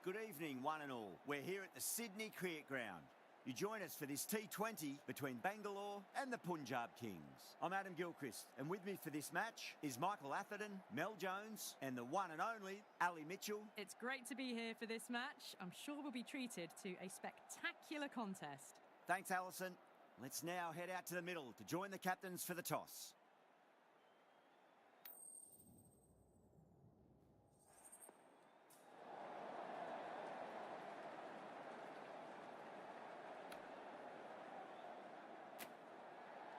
Good evening, one and all. We're here at the Sydney Cricket Ground. You join us for this T20 between Bangalore and the Punjab Kings. I'm Adam Gilchrist, and with me for this match is Michael Atherton, Mel Jones, and the one and only Ali Mitchell. It's great to be here for this match. I'm sure we'll be treated to a spectacular contest. Thanks, Alison. Let's now head out to the middle to join the captains for the toss.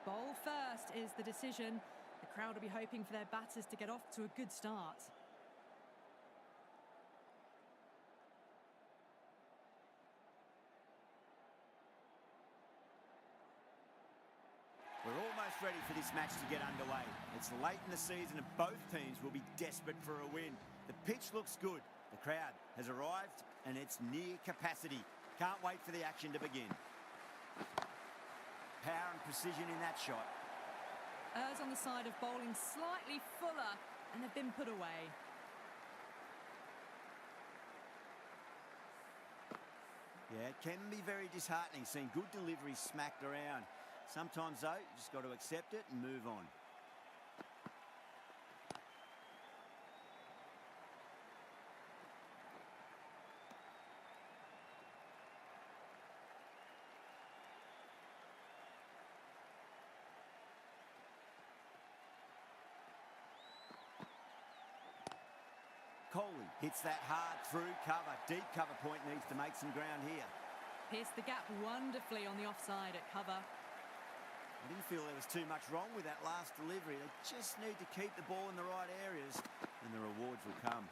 Bowl first is the decision. The crowd will be hoping for their batters to get off to a good start. We're almost ready for this match to get underway. It's late in the season and both teams will be desperate for a win. The pitch looks good. The crowd has arrived and it's near capacity. Can't wait for the action to begin. Power and precision in that shot. Errs on the side of bowling slightly fuller, and they've been put away. Yeah, it can be very disheartening seeing good delivery smacked around. Sometimes, though, you just got to accept it and move on. Kohli hits that hard through cover. Deep cover point needs to make some ground here. Pierced the gap wonderfully on the offside at cover. I didn't feel there was too much wrong with that last delivery. They just need to keep the ball in the right areas and the rewards will come.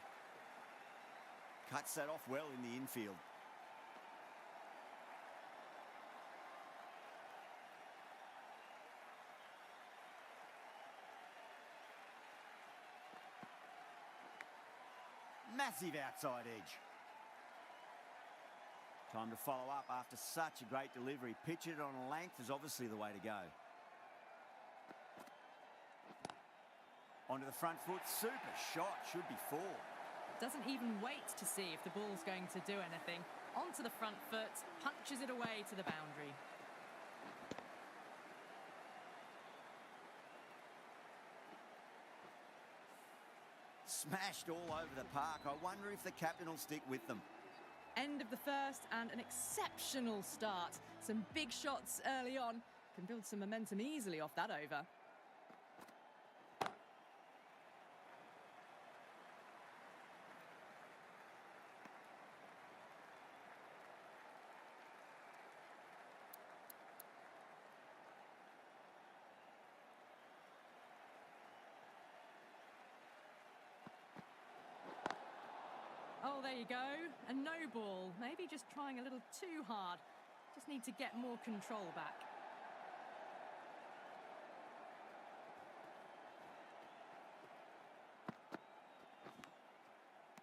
Cuts that off well in the infield. Massive outside edge. Time to follow up after such a great delivery. Pitch it on a length is obviously the way to go. Onto the front foot. Super shot. Should be four. Doesn't even wait to see if the ball's going to do anything. Onto the front foot, punches it away to the boundary. Smashed all over the park. I wonder if the captain will stick with them. End of the first and an exceptional start. Some big shots early on. Can build some momentum easily off that over. Oh, there you go. A no ball. Maybe just trying a little too hard. Just need to get more control back.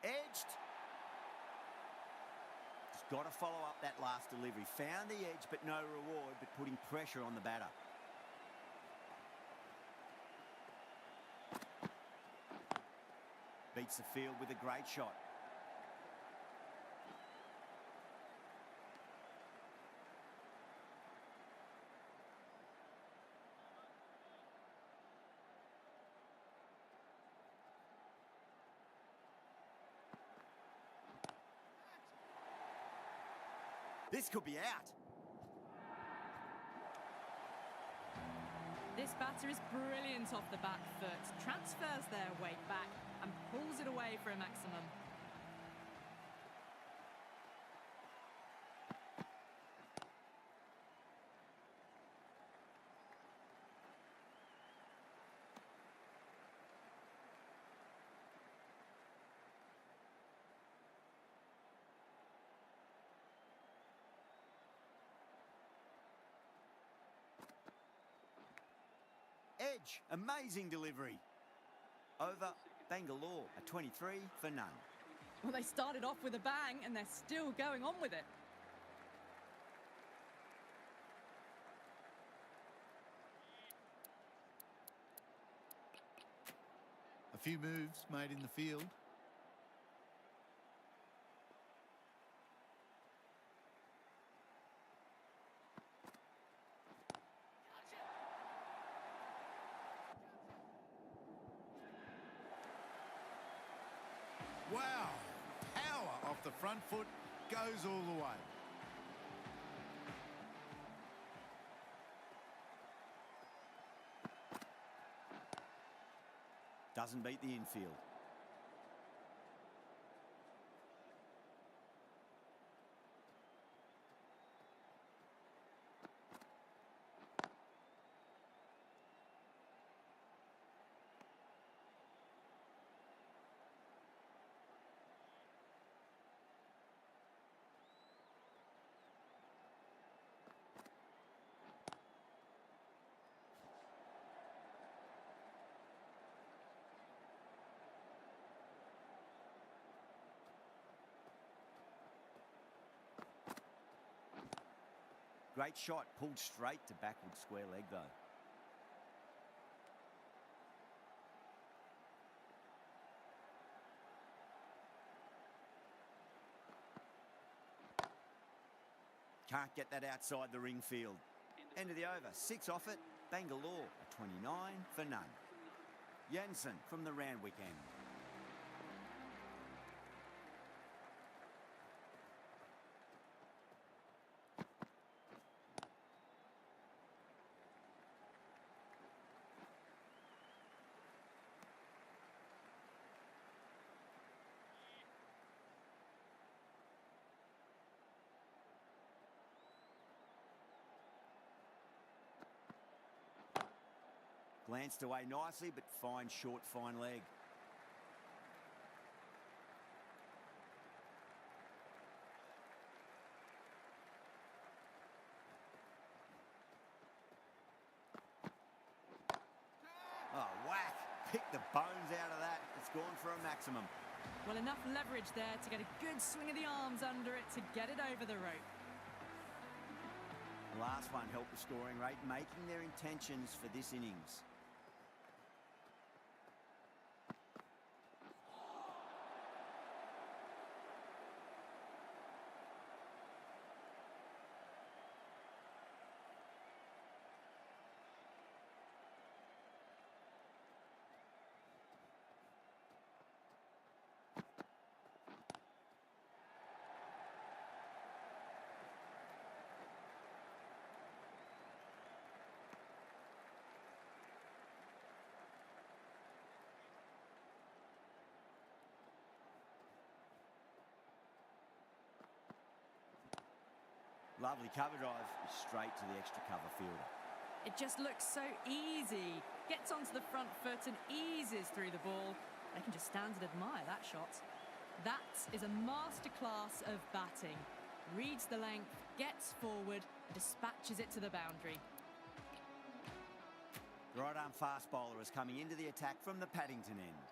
Edged. Just got to follow up that last delivery. Found the edge, but no reward, but putting pressure on the batter. Beats the field with a great shot. This could be out. This batter is brilliant off the back foot. Transfers their weight back and pulls it away for a maximum. Edge, amazing delivery. Over Bangalore, a 23 for none. Well, they started off with a bang and they're still going on with it. A few moves made in the field. Off the front foot, goes all the way. Doesn't beat the infield. Great shot, pulled straight to backward square leg though. Can't get that outside the ring field. End of the over, 6 off it. Bangalore, a 29 for none. Jensen from the Randwick end. Glanced away nicely, but fine short, fine leg. Oh, whack. Pick the bones out of that. It's gone for a maximum. Well, enough leverage there to get a good swing of the arms under it to get it over the rope. The last one helped the scoring rate, making their intentions for this innings. Lovely cover drive, straight to the extra cover fielder. It just looks so easy. Gets onto the front foot and eases through the ball. They can just stand and admire that shot. That is a masterclass of batting. Reads the length, gets forward, dispatches it to the boundary. The right arm fast bowler is coming into the attack from the Paddington end.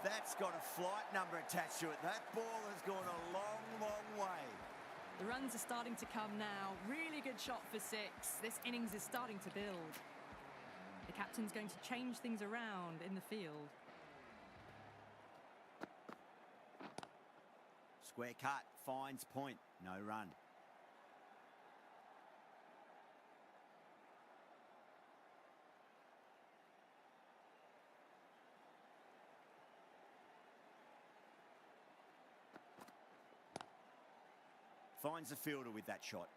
That's got a flight number attached to it. That ball has gone a long, long way. The runs are starting to come now. Really good shot for 6. This innings is starting to build. The captain's going to change things around in the field. Square cut, finds point, no run. Finds the fielder with that shot.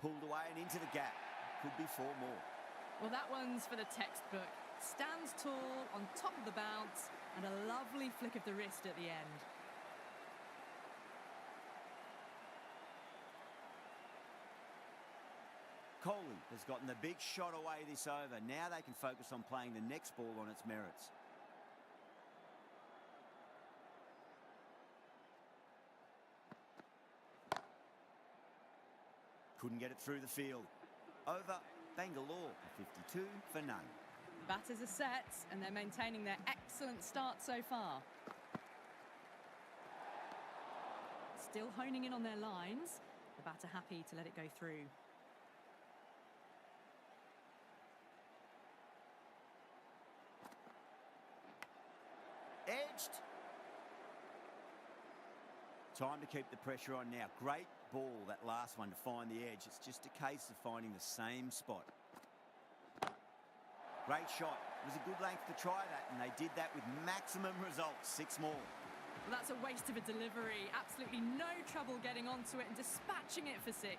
Pulled away and into the gap. Could be 4 more. Well, that one's for the textbook. Stands tall on top of the bounce and a lovely flick of the wrist at the end. Kohli has gotten the big shot away this over. Now they can focus on playing the next ball on its merits. Couldn't get it through the field. Over, Bangalore, 52 for none. Batters are set and they're maintaining their excellent start so far. Still honing in on their lines. The batter happy to let it go through. Edged. Time to keep the pressure on now. Great ball, that last one, to find the edge. It's just a case of finding the same spot. Great shot. It was a good length to try that, and they did that with maximum results. 6 more. Well, that's a waste of a delivery. Absolutely no trouble getting onto it and dispatching it for 6.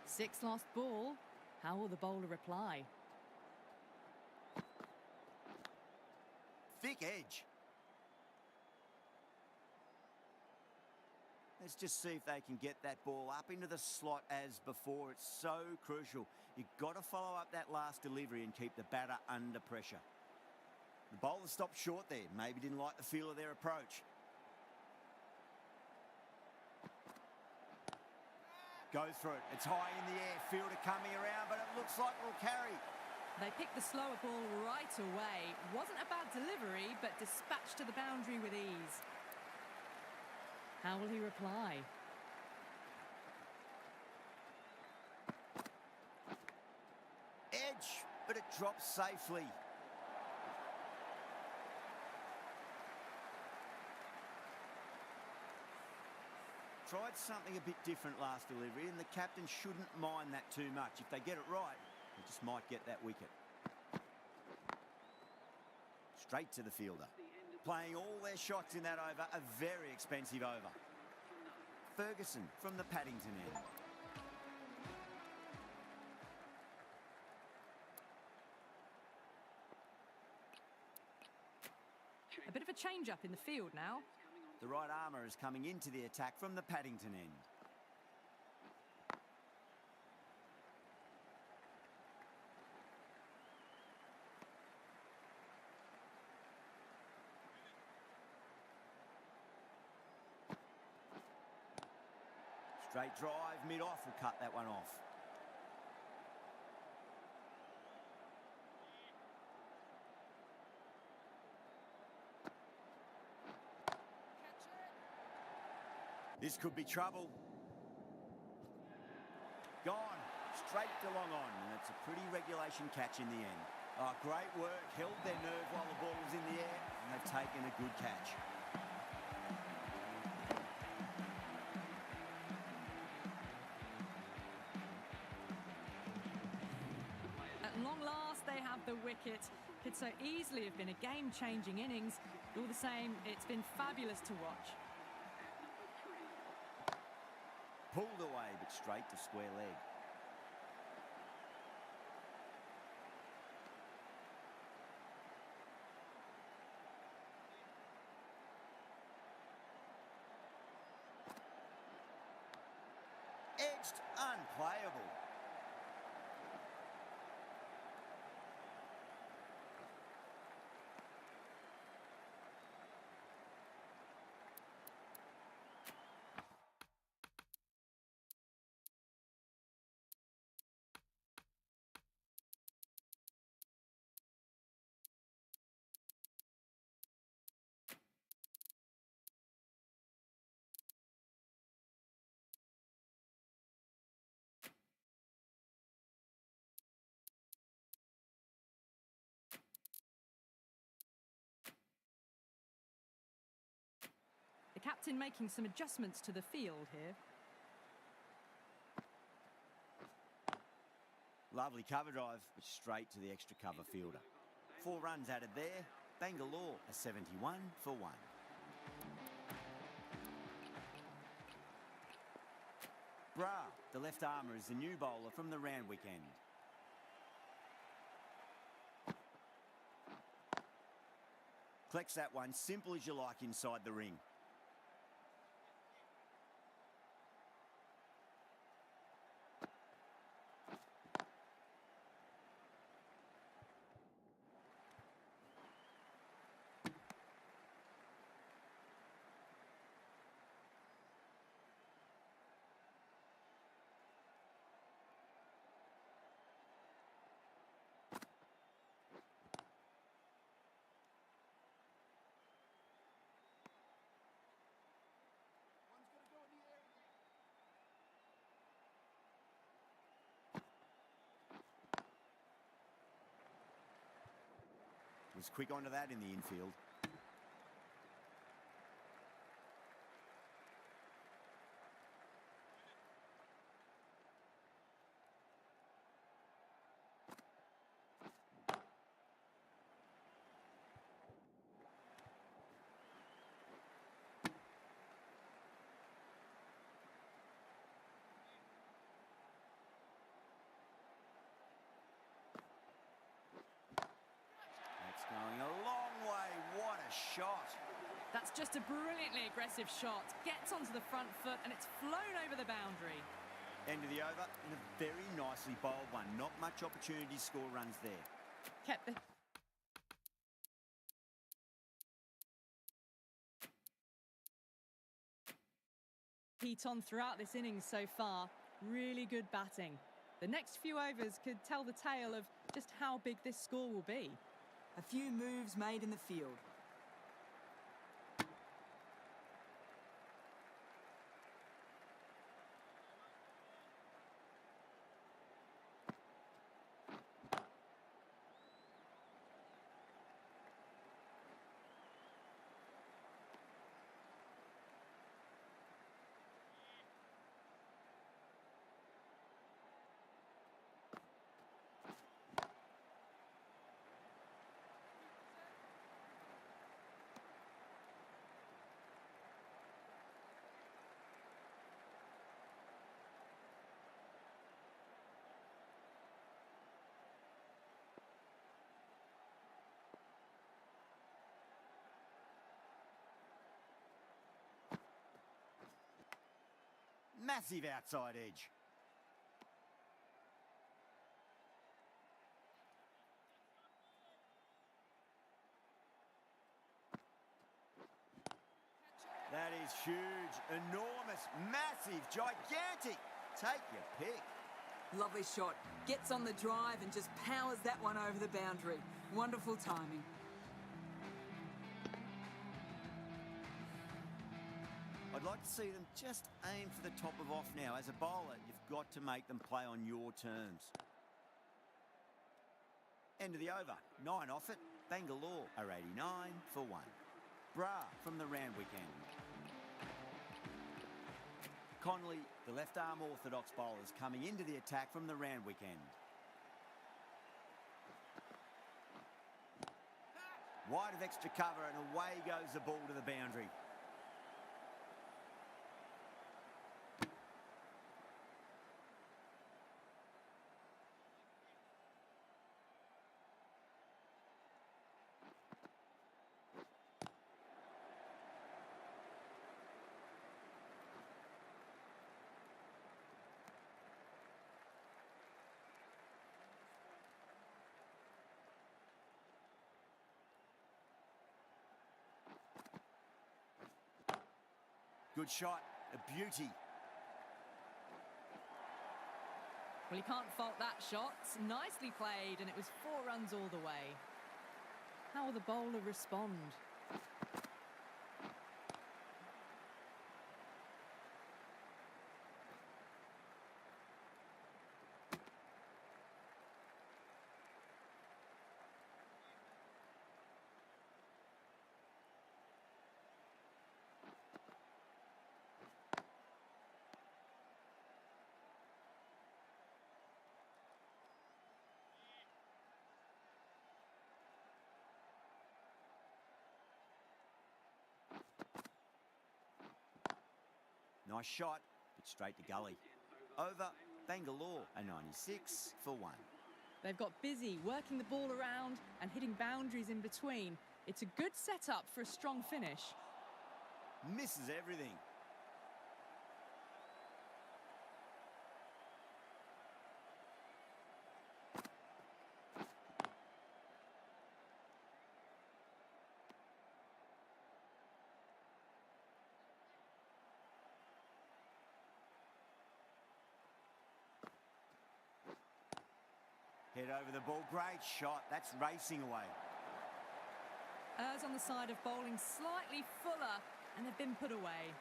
6 last ball. How will the bowler reply? Thick edge. Let's just see if they can get that ball up into the slot as before. It's so crucial. You've got to follow up that last delivery and keep the batter under pressure. The bowler stopped short there. Maybe didn't like the feel of their approach. Goes for it. It's high in the air. Fielder coming around, but it looks like it'll carry. They picked the slower ball right away. Wasn't a bad delivery, but dispatched to the boundary with ease. How will he reply? Edge, but it drops safely. Tried something a bit different last delivery, and the captain shouldn't mind that too much. If they get it right, they just might get that wicket. Straight to the fielder. Playing all their shots in that over, a very expensive over. Ferguson from the Paddington end. A bit of a change-up in the field now. The right armour is coming into the attack from the Paddington end. Straight drive, mid-off will cut that one off. This could be trouble. Gone. Straight to long on, and it's a pretty regulation catch in the end. Oh, great work. Held their nerve while the ball was in the air, and they've taken a good catch. At long last, they have the wicket. Could so easily have been a game-changing innings. All the same, it's been fabulous to watch. Pulled away, but straight to square leg. Edged, unplayable. The captain making some adjustments to the field here. Lovely cover drive, but straight to the extra cover fielder. 4 runs added there. Bangalore a 71 for 1. Bra, the left armour, is the new bowler from the Randwick end. Collects that one, simple as you like, inside the ring. was quick onto that in the infield. Going a long way. What a shot. That's just a brilliantly aggressive shot. Gets onto the front foot and it's flown over the boundary. End of the over and a very nicely bowled one. Not much opportunity to score runs there. Kept the... heat on throughout this innings so far. Really good batting. The next few overs could tell the tale of just how big this score will be. A few moves made in the field. Massive outside edge. That is huge, enormous, massive, gigantic. Take your pick. Lovely shot. Gets on the drive and just powers that one over the boundary. Wonderful timing. I'd like to see them just aim for the top of off now. As a bowler, you've got to make them play on your terms. End of the over. 9 off it. Bangalore are 89 for 1. Bra from the Randwick end. Conley, the left-arm orthodox bowlers, coming into the attack from the Randwick end. Wide of extra cover and away goes the ball to the boundary. Good shot, a beauty. Well, you can't fault that shot. Nicely played, and it was 4 runs all the way. How will the bowler respond? Nice shot, but straight to gully. Over, Bangalore, a 96 for 1. They've got busy working the ball around and hitting boundaries in between. It's a good setup for a strong finish. Misses everything. Head over the ball, great shot. That's racing away. Errs on the side of bowling slightly fuller, and they've been put away.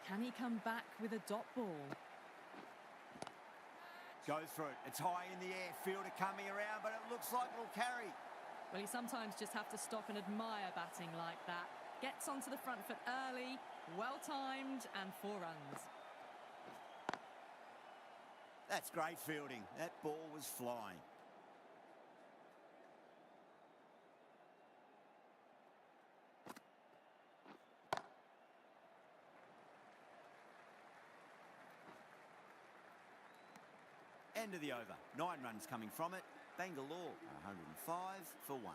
Can he come back with a dot ball? Goes for it. It's high in the air. Fielder coming around, but it looks like it'll carry. Well, you sometimes just have to stop and admire batting like that. Gets onto the front foot early, well-timed, and 4 runs. That's great fielding. That ball was flying. End of the over. 9 runs coming from it. Bangalore 105 for 1.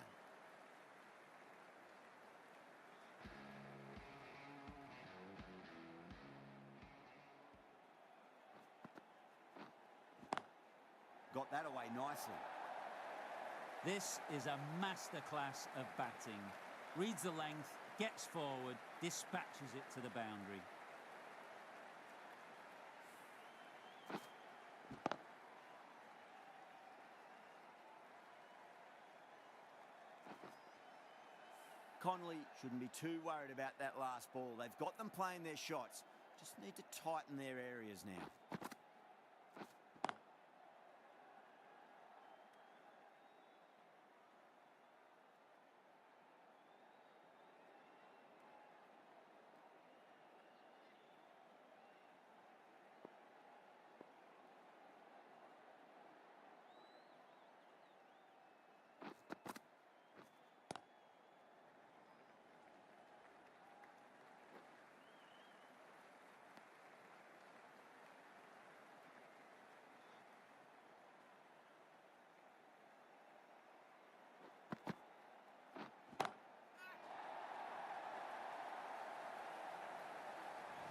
Got that away nicely. This is a masterclass of batting. Reads the length, gets forward, dispatches it to the boundary. Conley shouldn't be too worried about that last ball. They've got them playing their shots. Just need to tighten their areas now.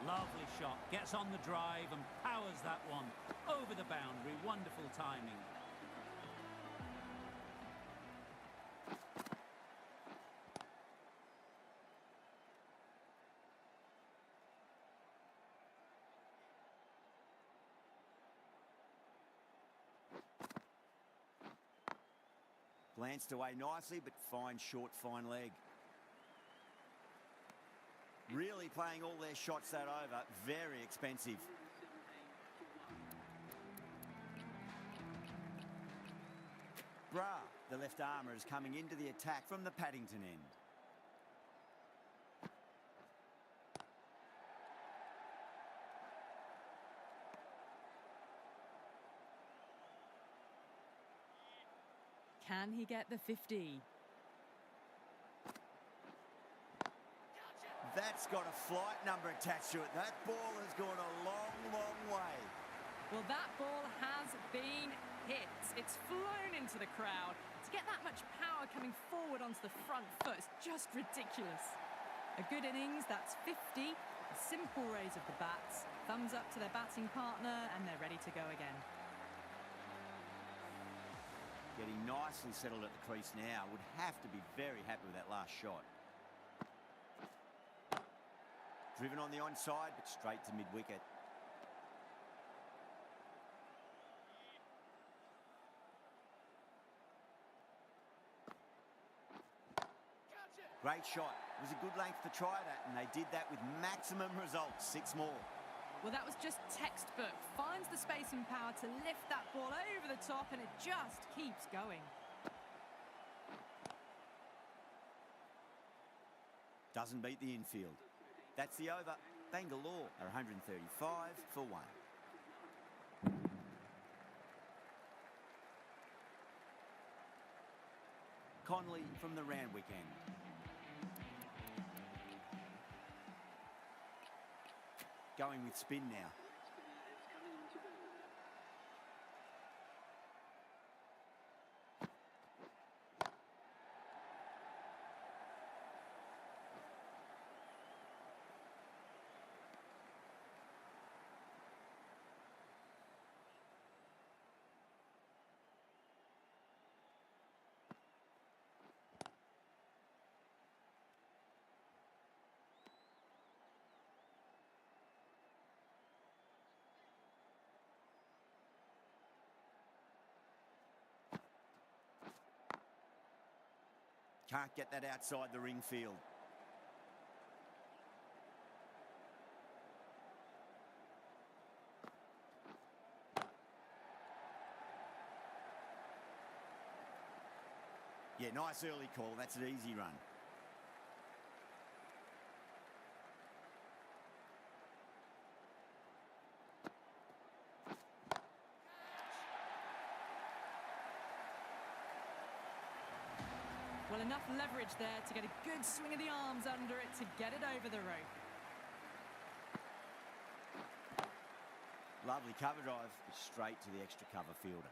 Lovely shot, gets on the drive and powers that one over the boundary. Wonderful timing. Glanced away nicely, but fine short, fine leg. Really playing all their shots that over. Very expensive. Bra, the left armour, is coming into the attack from the Paddington end. Can he get the 50? That's got a flight number attached to it. That ball has gone a long, long way. Well, that ball has been hit. It's flown into the crowd. To get that much power coming forward onto the front foot is just ridiculous. A good innings, that's 50. A simple raise of the bats. Thumbs up to their batting partner, and they're ready to go again. Getting nicely settled at the crease now. Would have to be very happy with that last shot. Driven on the onside, but straight to mid-wicket. Great shot. It was a good length to try that, and they did that with maximum results. 6 more. Well, that was just textbook. Finds the space and power to lift that ball over the top, and it just keeps going. Doesn't beat the infield. That's the over. Bangalore are 135 for 1. Conley from the Randwick end. Going with spin now. Can't get that outside the ring field. Yeah, nice early call. That's an easy run. Well, enough leverage there to get a good swing of the arms under it to get it over the rope. Lovely cover drive, straight to the extra cover fielder.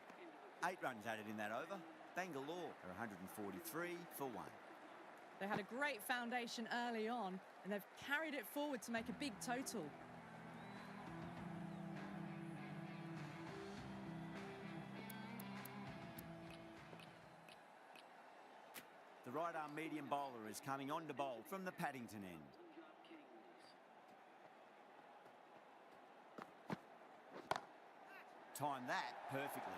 8 runs added in that over. Bangalore are 143 for 1. They had a great foundation early on, and they've carried it forward to make a big total. The right-arm medium bowler is coming on to bowl from the Paddington end. Time that perfectly.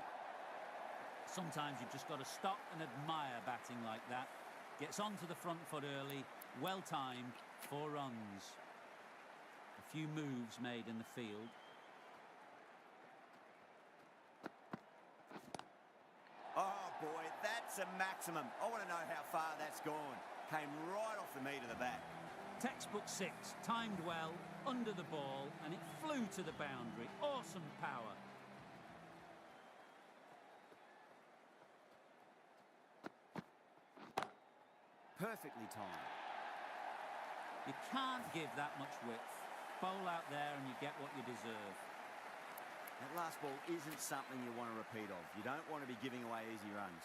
Sometimes you've just got to stop and admire batting like that. Gets onto the front foot early, well timed, 4 runs. A few moves made in the field. Oh boy, that's a maximum. I want to know how far that's gone. Came right off the meat of the bat. Textbook 6, timed well, under the ball, and it flew to the boundary. Awesome power. Perfectly timed. You can't give that much width. Bowl out there and you get what you deserve. That last ball isn't something you want to repeat of. You don't want to be giving away easy runs.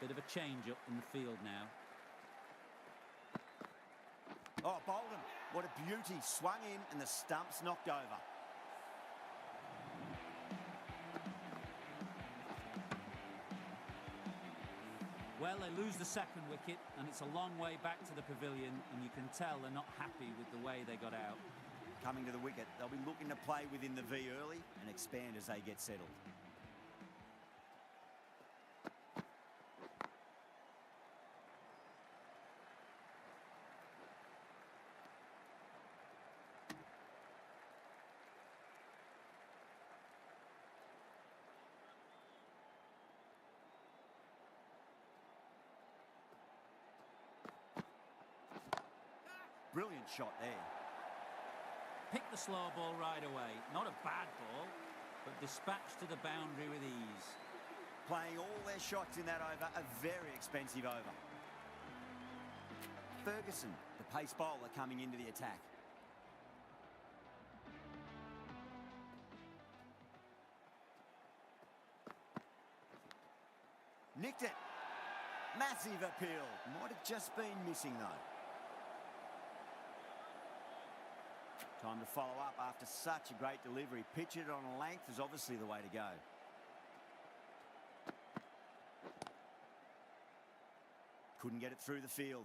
Bit of a change-up in the field now. Oh, Bolden, what a beauty. Swung in and the stump's knocked over. Well, they lose the second wicket, and it's a long way back to the pavilion, and you can tell they're not happy with the way they got out. Coming to the wicket, they'll be looking to play within the V early and expand as they get settled. Brilliant shot there. Pick the slow ball right away. Not a bad ball, but dispatched to the boundary with ease. Playing all their shots in that over, a very expensive over. Ferguson, the pace bowler, coming into the attack. Nicked it. Massive appeal. Might have just been missing though. Time to follow up after such a great delivery. Pitch it on a length is obviously the way to go. Couldn't get it through the field.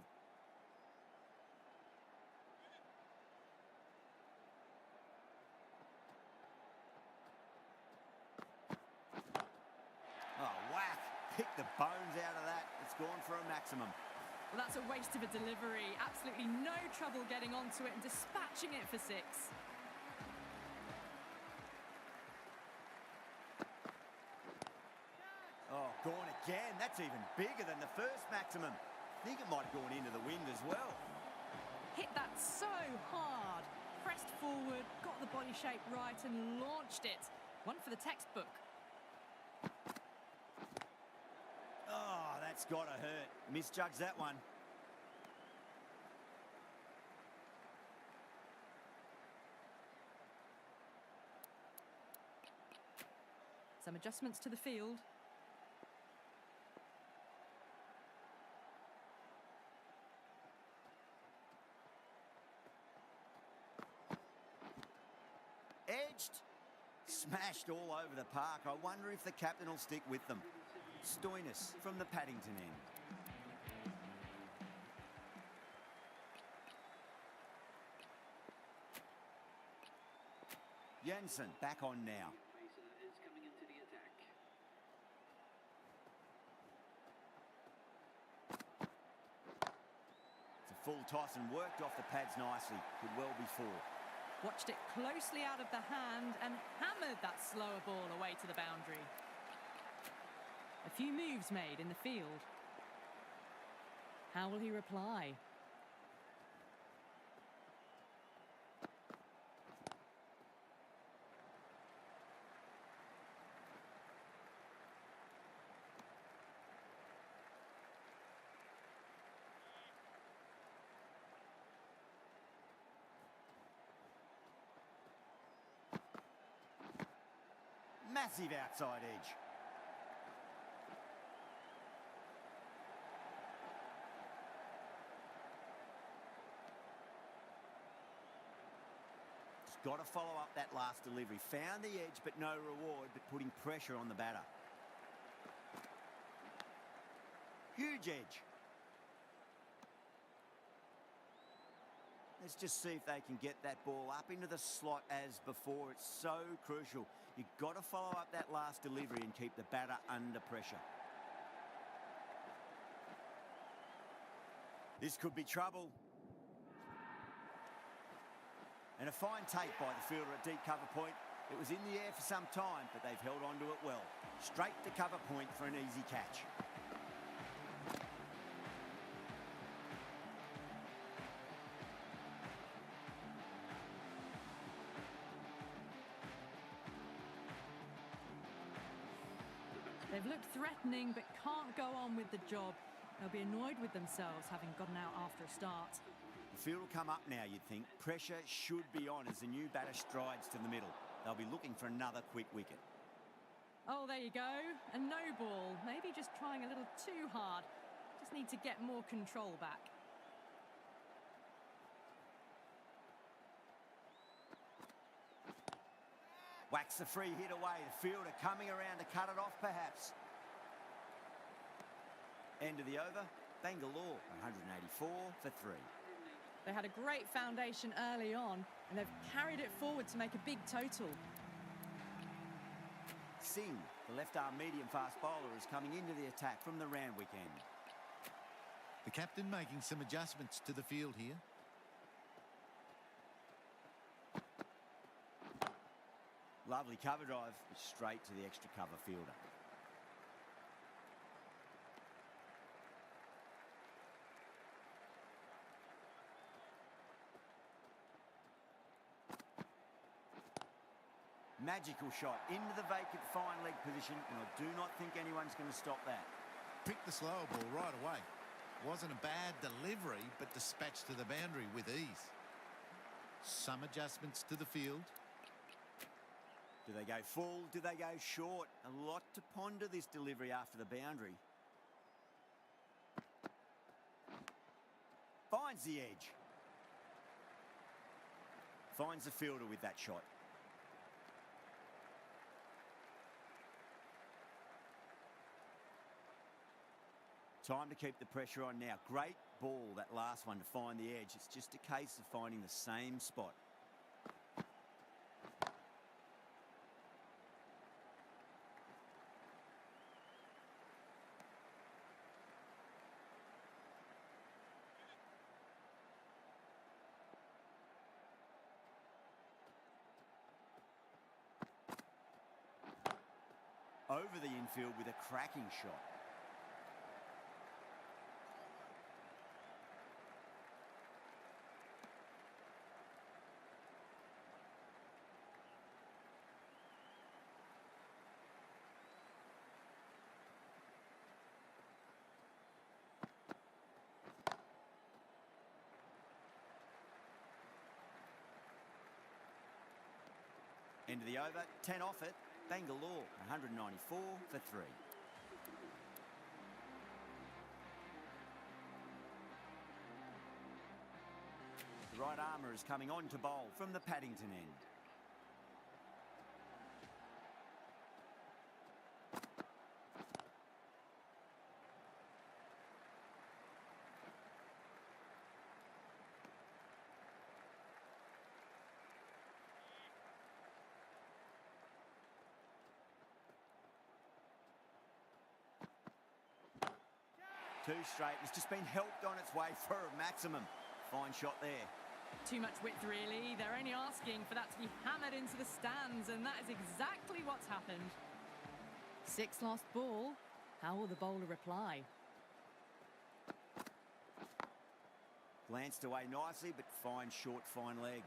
Oh, whack. Pick the bones out of that. It's gone for a maximum. Well, that's a waste of a delivery. Absolutely no trouble getting onto it and dispatching it for 6. Oh, gone again. That's even bigger than the first maximum. I think it might have gone into the wind as well. Hit that so hard. Pressed forward, got the body shape right and launched it. One for the textbook. Oh, that's got to hurt. Misjudged that one. Some adjustments to the field. Edged. Smashed all over the park. I wonder if the captain will stick with them. Stoinis from the Paddington end. Jensen back on now. It's a full toss and worked off the pads nicely. Could well be 4. Watched it closely out of the hand and hammered that slower ball away to the boundary. A few moves made in the field. How will he reply? Massive outside edge. Just got to follow up that last delivery. Found the edge, but no reward, but putting pressure on the batter. Huge edge. Let's just see if they can get that ball up into the slot as before. It's so crucial. You've got to follow up that last delivery and keep the batter under pressure. This could be trouble. And a fine take by the fielder at deep cover point. It was in the air for some time, but they've held on to it well. Straight to cover point for an easy catch. They've looked threatening, but can't go on with the job. They'll be annoyed with themselves, having gotten out after a start. The field will come up now, you'd think. Pressure should be on as the new batter strides to the middle. They'll be looking for another quick wicket. Oh, there you go. A no ball. Maybe just trying a little too hard. Just need to get more control back. Whacks the free hit away. The fielder coming around to cut it off, perhaps. End of the over. Bangalore, 184 for 3. They had a great foundation early on, and they've carried it forward to make a big total. Singh, the left-arm medium-fast bowler, is coming into the attack from the Randwick end. The captain making some adjustments to the field here. Lovely cover drive, straight to the extra cover fielder. Magical shot into the vacant fine leg position, and I do not think anyone's going to stop that. Picked the slower ball right away. Wasn't a bad delivery, but dispatched to the boundary with ease. Some adjustments to the field. Do they go full? Do they go short? A lot to ponder this delivery after the boundary. Finds the edge. Finds the fielder with that shot. Time to keep the pressure on now. Great ball, that last one, to find the edge. It's just a case of finding the same spot. Over the infield with a cracking shot. End of the over, 10 off it. Bangalore, 194 for 3. The right armour is coming on to bowl from the Paddington end. Two straight. It's just been helped on its way for a maximum. Fine shot there. Too much width, really. They're only asking for that to be hammered into the stands, and that is exactly what's happened. 6 lost ball. How will the bowler reply? Glanced away nicely, but fine short, fine leg.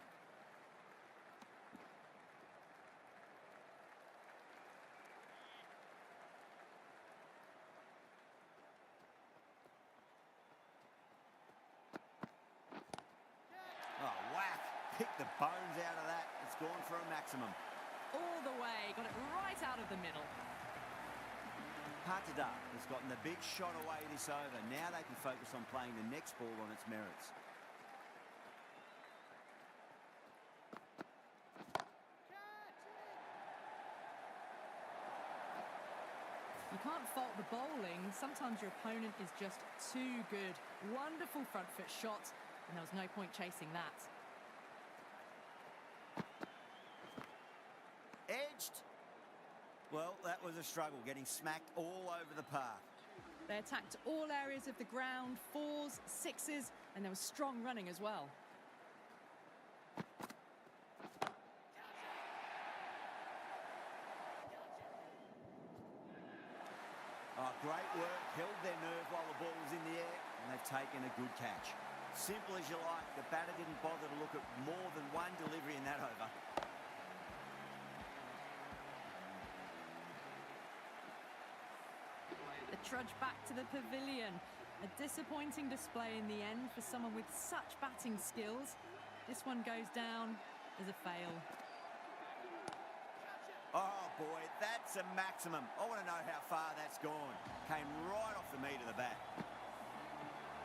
Oh, whack. Picked the bones out of that. It's gone for a maximum. All the way, got it right out of the middle. Patada has gotten the big shot away this over. Now they can focus on playing the next ball on its merits. You can't fault the bowling. Sometimes your opponent is just too good. Wonderful front foot shot, and there was no point chasing that. Edged. Well, that was a struggle, getting smacked all over the park. They attacked all areas of the ground, 4s, 6s, and there was strong running as well. Oh, great work, held their nerve while the ball was in the air, and they've taken a good catch. Simple as you like, the batter didn't bother to look at more than one delivery in that over. The trudge back to the pavilion. A disappointing display in the end for someone with such batting skills. This one goes down as a fail. Oh boy, that's a maximum. I want to know how far that's gone. Came right off the meat of the bat.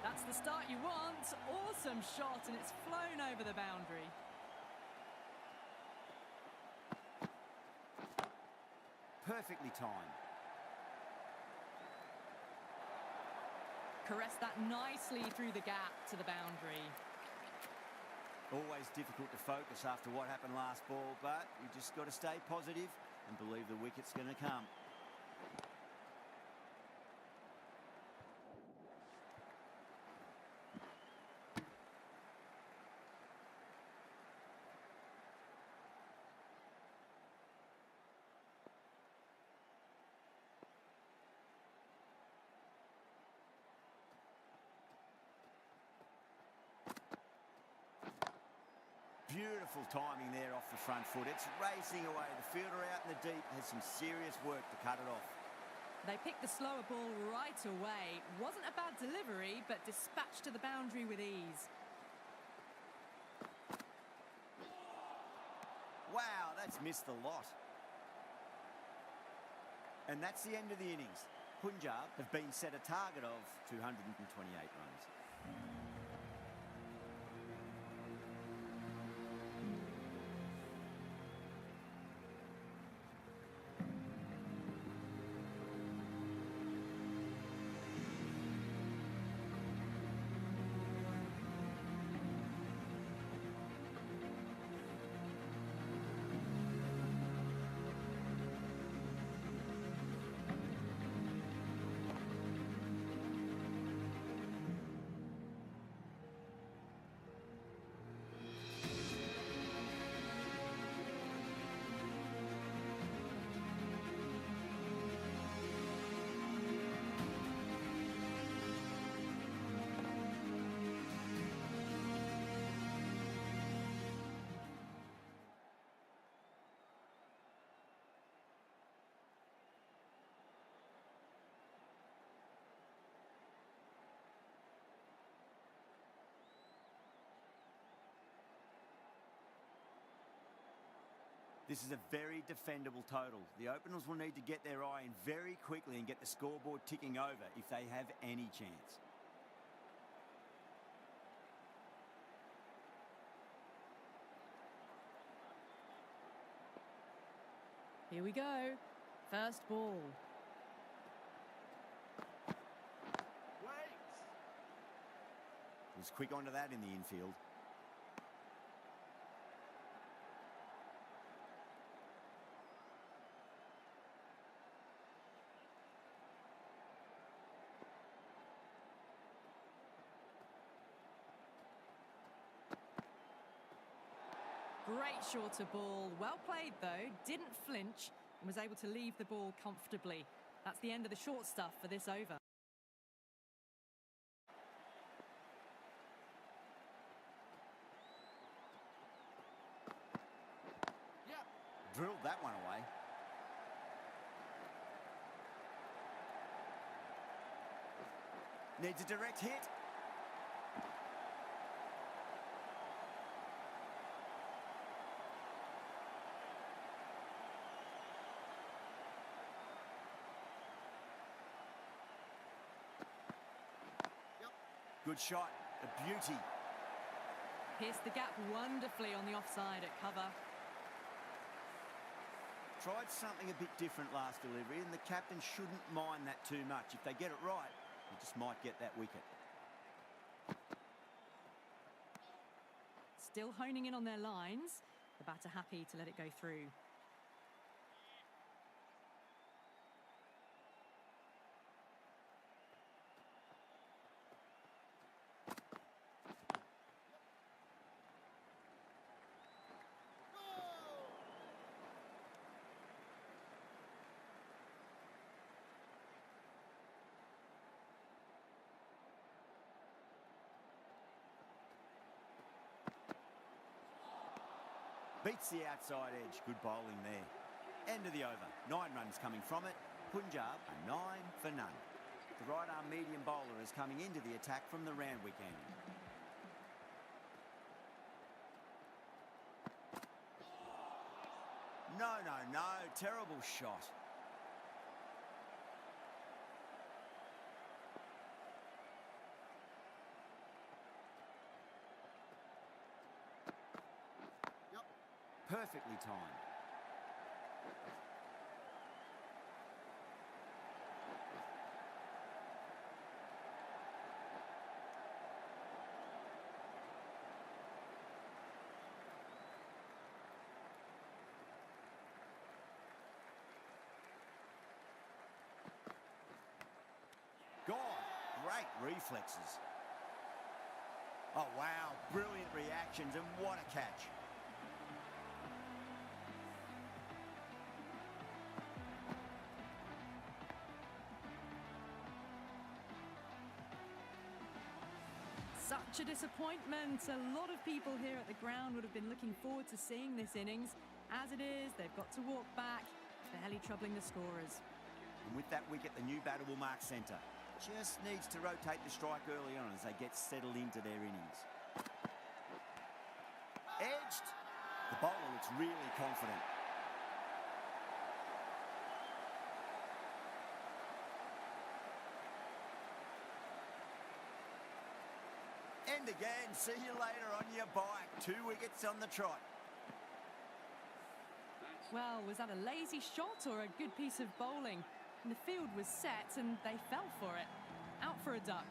That's the start you want. Awesome shot, and it's flown over the boundary. Perfectly timed. Caressed that nicely through the gap to the boundary. Always difficult to focus after what happened last ball, but you just got to stay positive and believe the wicket's going to come. Beautiful timing there off the front foot. It's racing away. The fielder out in the deep has some serious work to cut it off. They picked the slower ball right away. Wasn't a bad delivery, but dispatched to the boundary with ease. Wow, that's missed the lot. And that's the end of the innings. Punjab have been set a target of 228 runs. This is a very defendable total. The openers will need to get their eye in very quickly and get the scoreboard ticking over if they have any chance. Here we go. First ball. Was quick onto that in the infield. Great shorter ball. Well played, though. Didn't flinch and was able to leave the ball comfortably. That's the end of the short stuff for this over. Needs a direct hit. Good shot, a beauty. Pierced the gap wonderfully on the offside at cover. Tried something a bit different last delivery, and the captain shouldn't mind that too much. If they get it right, they just might get that wicket. Still honing in on their lines. The batter happy to let it go through. Beats the outside edge. Good bowling there. End of the over. 9 runs coming from it. Punjab are 9 for none. The right-arm medium bowler is coming into the attack from the Randwick end. No, no, no. Terrible shot. Perfectly timed. Gone. Great reflexes. Oh, wow. Brilliant reactions, and what a catch. Such a disappointment. A lot of people here at the ground would have been looking forward to seeing this innings. As it is, they've got to walk back, barely troubling the scorers. And with that wicket, the new batter will mark centre. Just needs to rotate the strike early on as they get settled into their innings. Edged. The bowler looks really confident. End again. See you later on your bike. 2 wickets on the trot. Well, was that a lazy shot or a good piece of bowling? And the field was set and they fell for it. Out for a duck.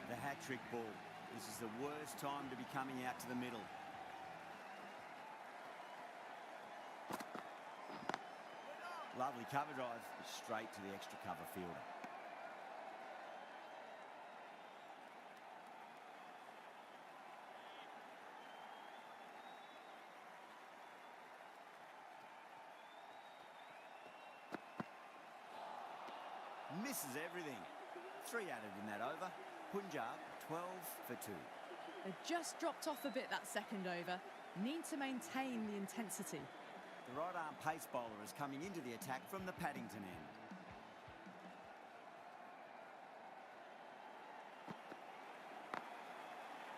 The hat-trick ball. This is the worst time to be coming out to the middle. Lovely cover drive, straight to the extra cover fielder. Misses everything. 3 added in that over. Punjab 12 for 2. They just dropped off a bit that second over. Need to maintain the intensity. The right-arm pace bowler is coming into the attack from the Paddington end.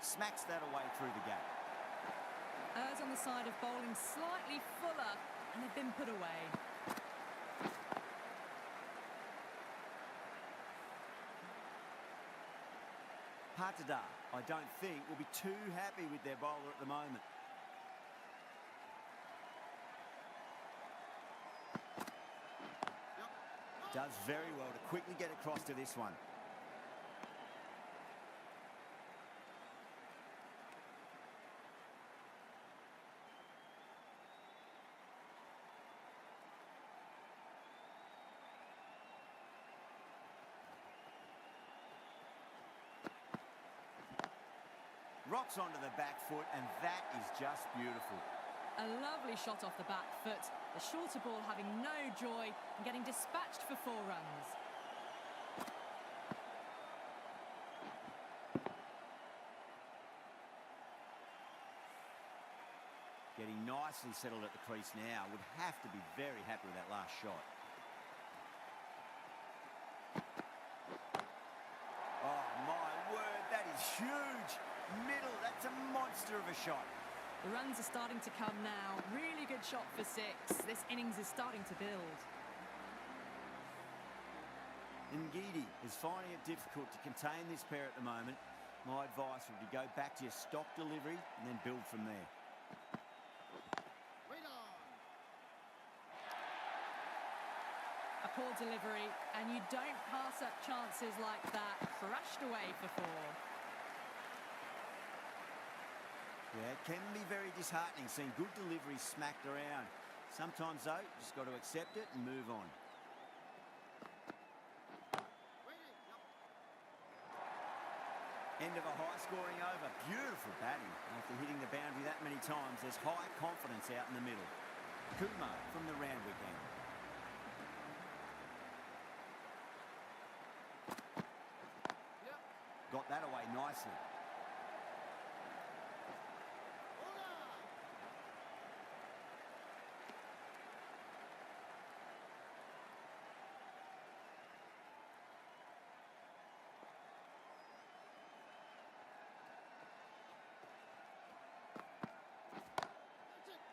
Smacks that away through the gap. Errs on the side of bowling slightly fuller, and they've been put away. Patada, I don't think, will be too happy with their bowler at the moment. Does very well to quickly get across to this one. Rocks onto the back foot, and that is just beautiful. A lovely shot off the back foot. The shorter ball having no joy and getting dispatched for 4 runs. Getting nicely settled at the crease now. Would have to be very happy with that last shot. Oh, my word, that is huge. Middle, that's a monster of a shot. The runs are starting to come now. Really good shot for 6. This innings is starting to build. Ngidi is finding it difficult to contain this pair at the moment. My advice would be go back to your stock delivery and then build from there. A poor delivery, and you don't pass up chances like that. Thrashed away for 4. Yeah, it can be very disheartening seeing good deliveries smacked around. Sometimes, though, you just got to accept it and move on. End of a high-scoring over. Beautiful batting. After hitting the boundary that many times, there's high confidence out in the middle. Kumar from the Randwick end. Got that away nicely.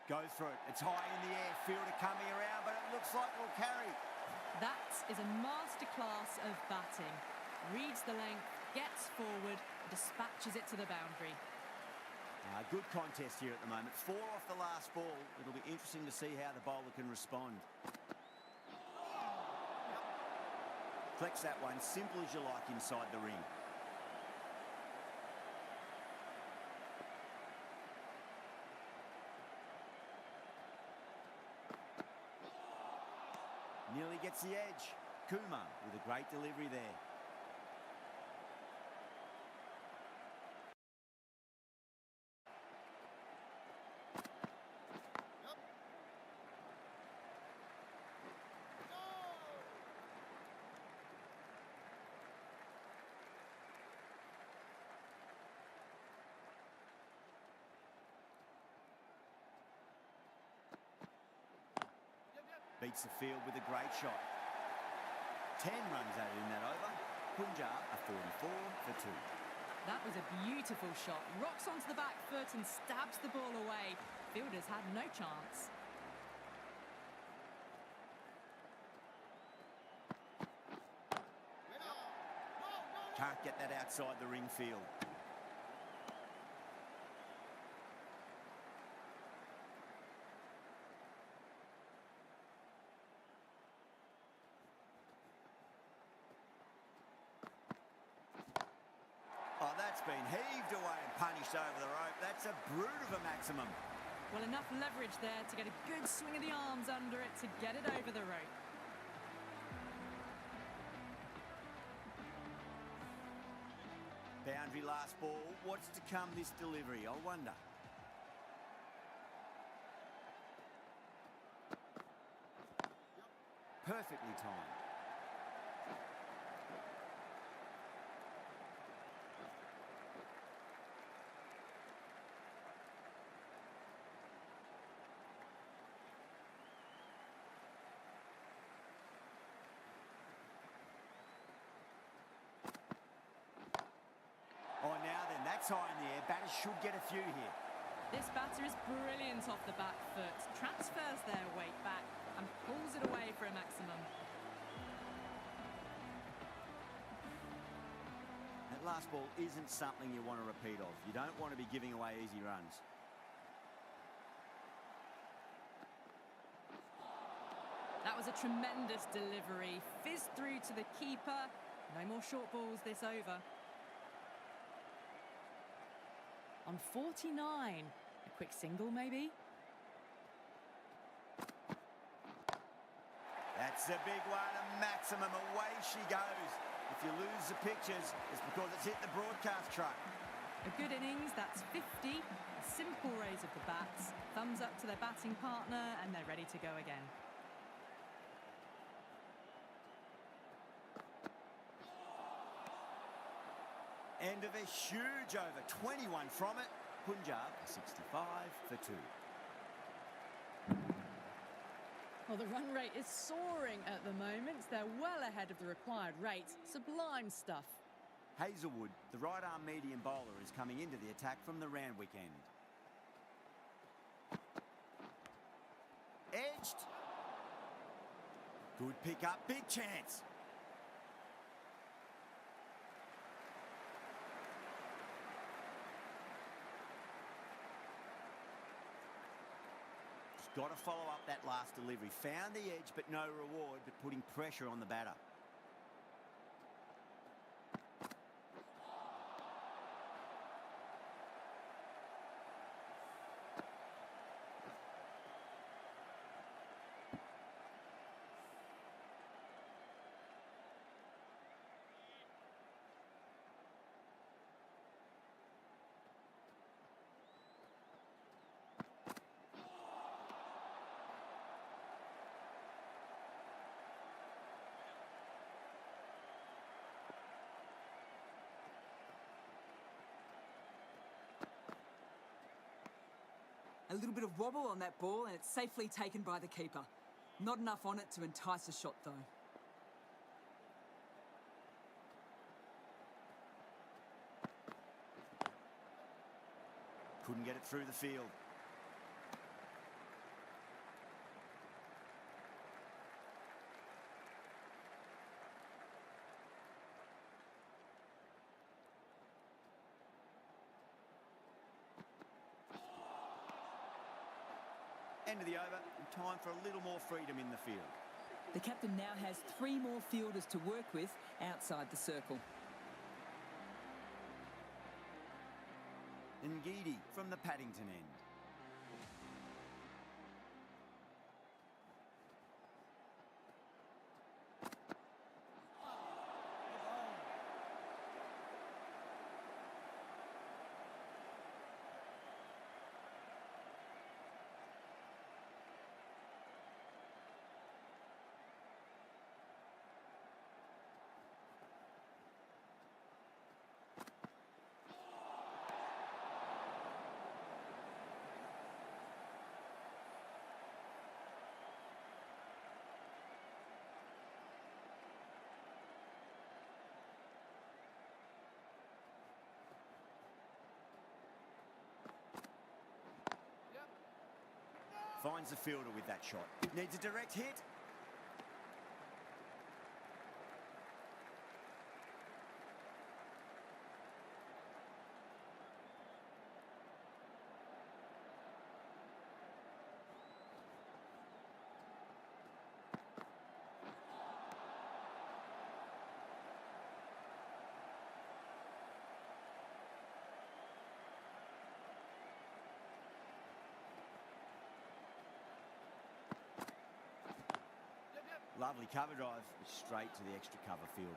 Goes for it. It's high in the air. Fielder coming around, but it looks like we'll carry. That is a masterclass of batting. Reads the length, gets forward, dispatches it to the boundary. Good contest here at the moment. 4 off the last ball. It'll be interesting to see how the bowler can respond. Flex that one, simple as you like inside the ring. Nearly gets the edge. Kumar with a great delivery there. Beats the field with a great shot. 10 runs added in that over. Punjab are 44 for 2. That was a beautiful shot. Rocks onto the back foot and stabs the ball away. Fielders had no chance. Can't get that outside the ring field. Oh, that's been heaved away and punished over the rope. That's a brute of a maximum. Well, enough leverage there to get a good swing of the arms under it to get it over the rope. Boundary last ball. What's to come this delivery? I wonder. Perfectly timed. Oh, now then, that's high in the air. Batters should get a few here. This batter is brilliant off the back foot. Transfers their weight back and pulls it away for a maximum. That last ball isn't something you want to repeat of. You don't want to be giving away easy runs. That was a tremendous delivery. Fizzed through to the keeper. No more short balls this over. On 49. A quick single, maybe? That's a big one, a maximum. Away she goes. If you lose the pictures, it's because it's hit the broadcast truck. A good innings, that's 50. A simple raise of the bats. Thumbs up to their batting partner, and they're ready to go again. End of a huge over, 21 from it. Punjab 65 for 2. Well, the run rate is soaring at the moment. They're well ahead of the required rate. Sublime stuff. Hazelwood, the right-arm medium bowler, is coming into the attack from the Randwick end. Edged. Good pick up, big chance. Got to follow up that last delivery. Found the edge, but no reward, but putting pressure on the batter. A little bit of wobble on that ball and it's safely taken by the keeper. Not enough on it to entice a shot though. Couldn't get it through the field. End of the over, and time for a little more freedom in the field. The captain now has 3 more fielders to work with outside the circle. Ngidi from the Paddington end. Finds the fielder with that shot. Needs a direct hit. Lovely cover drive, straight to the extra cover fielder.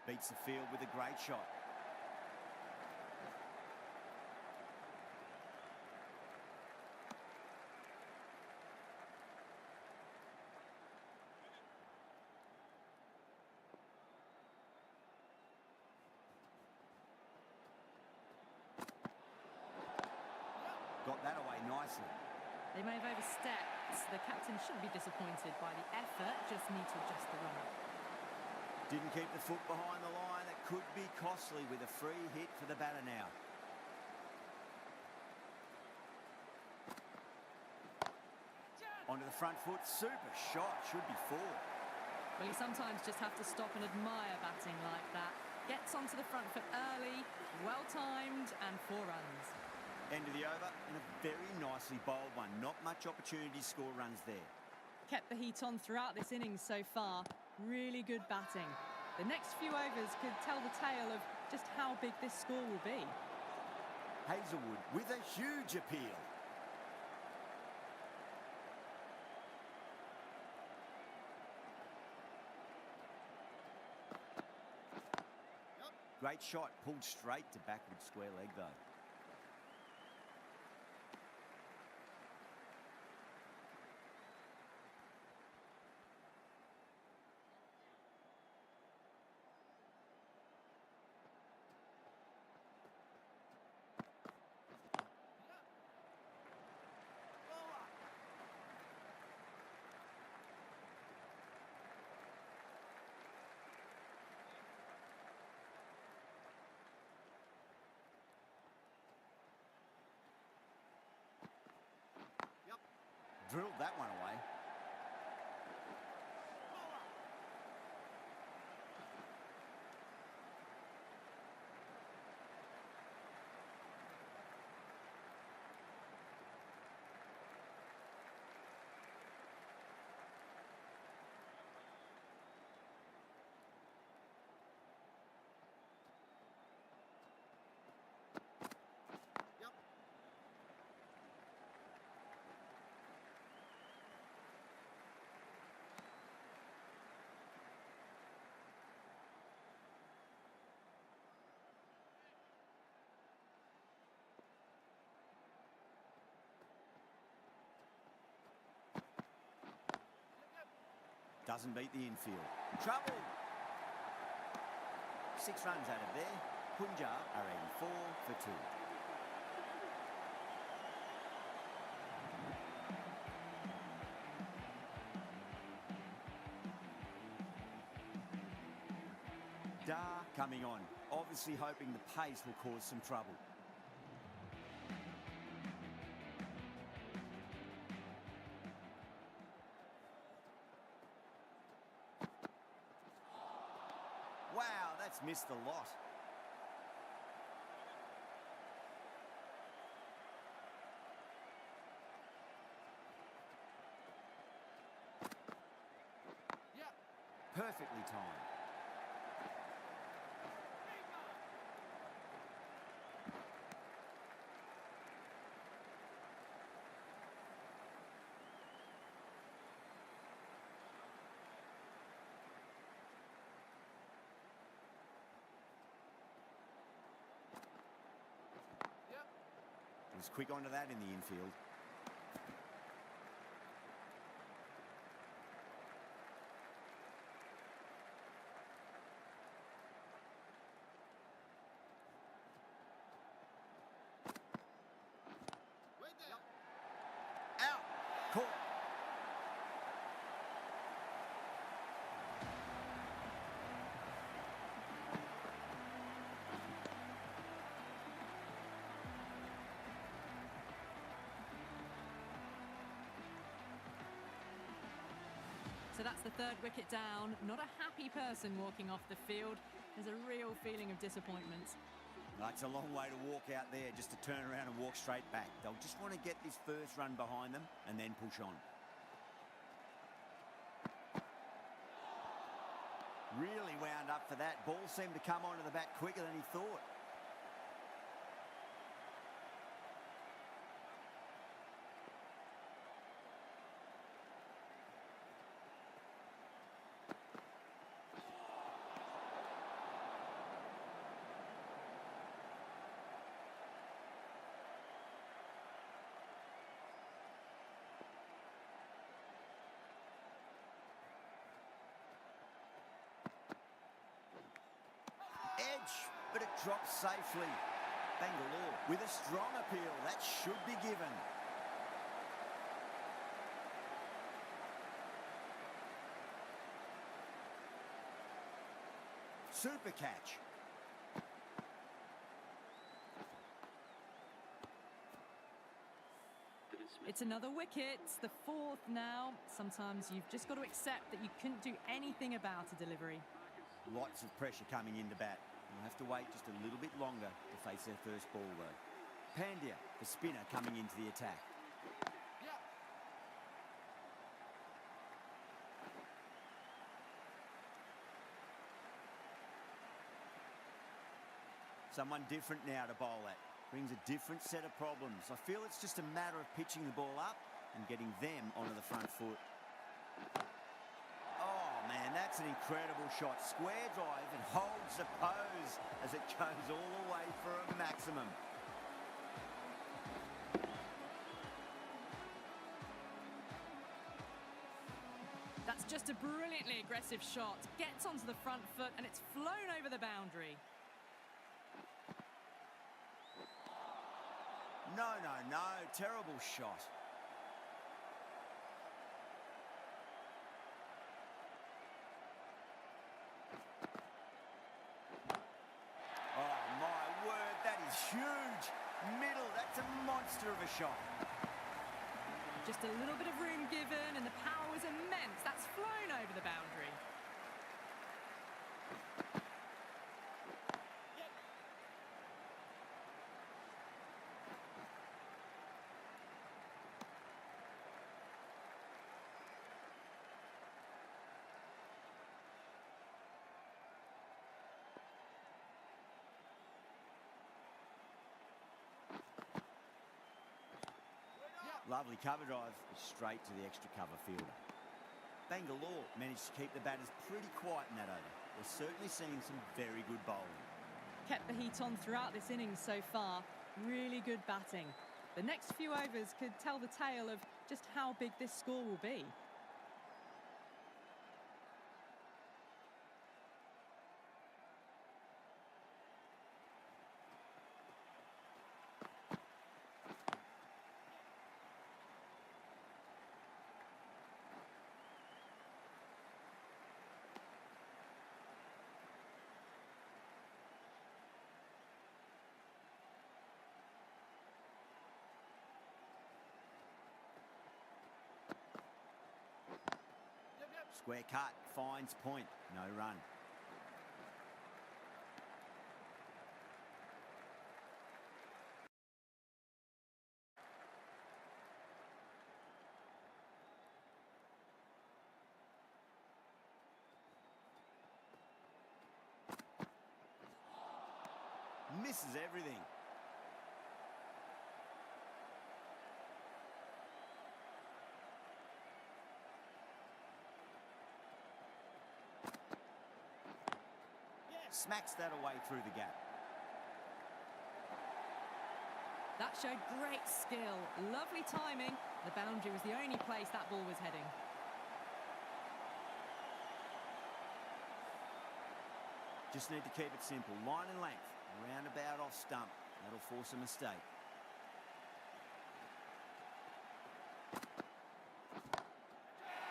Beats the field with a great shot. Got that away nicely. They may have overstepped. The captain shouldn't be disappointed by the effort, just need to adjust the run. Didn't keep the foot behind the line. That could be costly with a free hit for the batter now. Onto the front foot. Super shot. Should be 4. Well, you sometimes just have to stop and admire batting like that. Gets onto the front foot early, well-timed, and 4 runs. End of the over, and a very nicely bowled one. Not much opportunity to score runs there. Kept the heat on throughout this innings so far. Really good batting. The next few overs could tell the tale of just how big this score will be. Hazelwood with a huge appeal. Great shot, pulled straight to backward square leg though. Drilled that one away. Doesn't beat the infield. Trouble! 6 runs out of there. Punjab are aiming 4 for 2. Dar coming on, obviously hoping the pace will cause some trouble. Wow, that's missed a lot. Perfectly timed. Was quick onto that in the infield. Out. Caught. So that's the third wicket down. Not a happy person walking off the field. There's a real feeling of disappointment. It's a long way to walk out there just to turn around and walk straight back. They'll just want to get this first run behind them and then push on. Really wound up for that. Ball seemed to come onto the bat quicker than he thought. Edge, but it drops safely. Bangalore with a strong appeal. That should be given. Super catch. It's another wicket, the fourth now. Sometimes you've just got to accept that you couldn't do anything about a delivery. Lots of pressure coming into bat. We'll have to wait just a little bit longer to face their first ball, though. Pandya, the spinner, coming into the attack. Someone different now to bowl at. Brings a different set of problems. I feel it's just a matter of pitching the ball up and getting them onto the front foot. Oh, man, that's an incredible shot. Square drive and holds the pose as it goes all the way for a maximum. That's just a brilliantly aggressive shot. Gets onto the front foot and it's flown over the boundary. No, no, no. Terrible shot. Oh, my word. That is huge. Middle. That's a monster of a shot. Just a little bit of room given and the power was immense. That's flown over the boundary. Lovely cover drive, straight to the extra cover fielder. Bangalore managed to keep the batters pretty quiet in that over. They're certainly seeing some very good bowling. Kept the heat on throughout this innings so far. Really good batting. The next few overs could tell the tale of just how big this score will be. Square cut, finds point, no run. Misses everything. Smacks that away through the gap. That showed great skill. Lovely timing. The boundary was the only place that ball was heading. Just need to keep it simple. Line and length. Roundabout off stump. That'll force a mistake.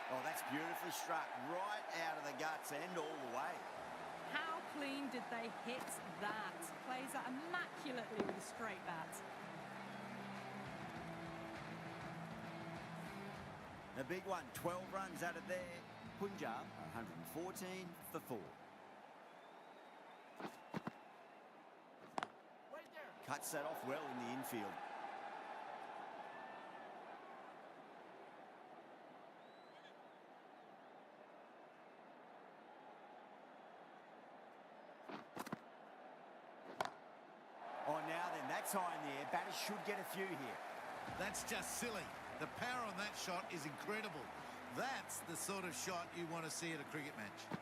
Oh, that's beautifully struck. Right out of the guts and all the way. How clean did they hit that? Plays that immaculately with a straight bat. A big one, 12 runs out of there. Punjab, 114 for 4. Cuts that off well in the infield. Oh, now then, that's high in the air. Batters should get a few here. That's just silly. The power on that shot is incredible. That's the sort of shot you want to see at a cricket match.